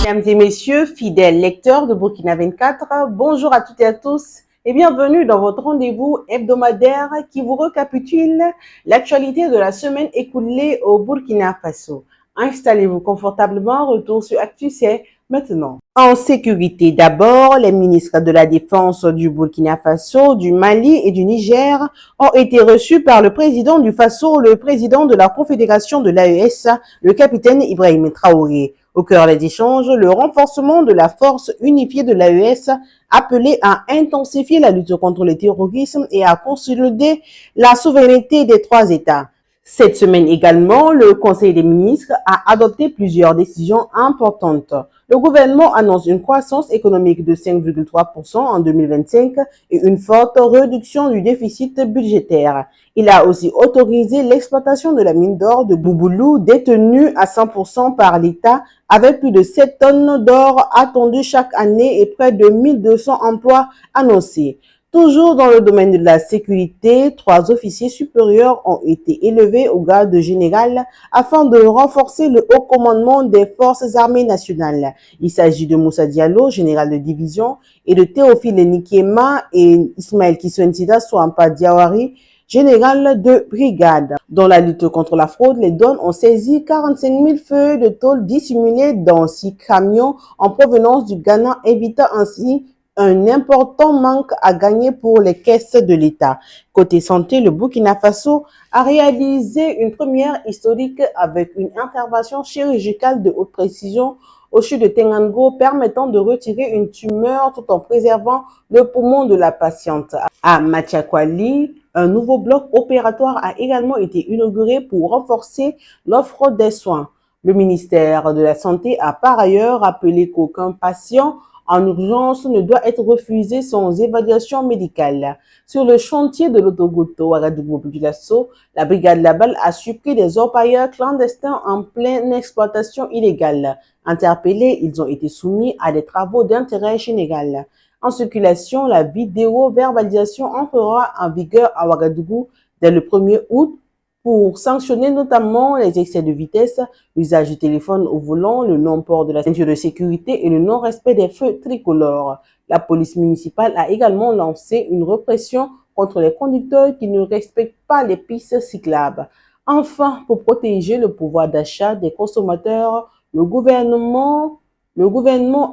Mesdames et messieurs, fidèles lecteurs de Burkina 24, bonjour à toutes et à tous et bienvenue dans votre rendez-vous hebdomadaire qui vous récapitule l'actualité de la semaine écoulée au Burkina Faso. Installez-vous confortablement, retour sur Actu, c'est maintenant. En sécurité d'abord, les ministres de la Défense du Burkina Faso, du Mali et du Niger ont été reçus par le président du Faso, le président de la Confédération de l'AES, le capitaine Ibrahim Traoré. Au cœur des échanges, le renforcement de la force unifiée de l'AES appelée à intensifier la lutte contre le terrorisme et à consolider la souveraineté des trois États. Cette semaine également, le Conseil des ministres a adopté plusieurs décisions importantes. Le gouvernement annonce une croissance économique de 5,3% en 2025 et une forte réduction du déficit budgétaire. Il a aussi autorisé l'exploitation de la mine d'or de Bouboulou détenue à 100% par l'État avec plus de 7 tonnes d'or attendues chaque année et près de 1200 emplois annoncés. Toujours dans le domaine de la sécurité, 3 officiers supérieurs ont été élevés au grade de général afin de renforcer le haut commandement des forces armées nationales. Il s'agit de Moussa Diallo, général de division, et de Théophile Nikiema et Ismaël Kiswentida Swampa Diawari, général de brigade. Dans la lutte contre la fraude, les douanes ont saisi 45 000 feuilles de tôle dissimulées dans 6 camions en provenance du Ghana, évitant ainsi un important manque à gagner pour les caisses de l'État. Côté santé, le Burkina Faso a réalisé une première historique avec une intervention chirurgicale de haute précision au CHU de Tengango permettant de retirer une tumeur tout en préservant le poumon de la patiente. À Matiakwali, un nouveau bloc opératoire a également été inauguré pour renforcer l'offre des soins. Le ministère de la Santé a par ailleurs rappelé qu'aucun patient en urgence ne doit être refusé sans évaluation médicale. Sur le chantier de l'autoroute Ouagadougou-Populasso, la brigade Laballe a surpris des orpailleurs clandestins en pleine exploitation illégale. Interpellés, ils ont été soumis à des travaux d'intérêt général. En circulation, la vidéo-verbalisation entrera en vigueur à Ouagadougou dès le 1er août pour sanctionner notamment les excès de vitesse, l'usage du téléphone au volant, le non-port de la ceinture de sécurité et le non-respect des feux tricolores. La police municipale a également lancé une répression contre les conducteurs qui ne respectent pas les pistes cyclables. Enfin, pour protéger le pouvoir d'achat des consommateurs, le gouvernement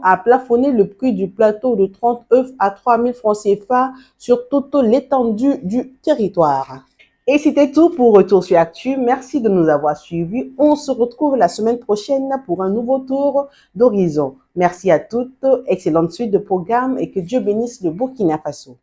a plafonné le prix du plateau de 30 œufs à 3 000 francs CFA sur toute l'étendue du territoire. Et c'était tout pour Retour sur Actu. Merci de nous avoir suivis. On se retrouve la semaine prochaine pour un nouveau tour d'horizon. Merci à toutes. Excellente suite de programme et que Dieu bénisse le Burkina Faso.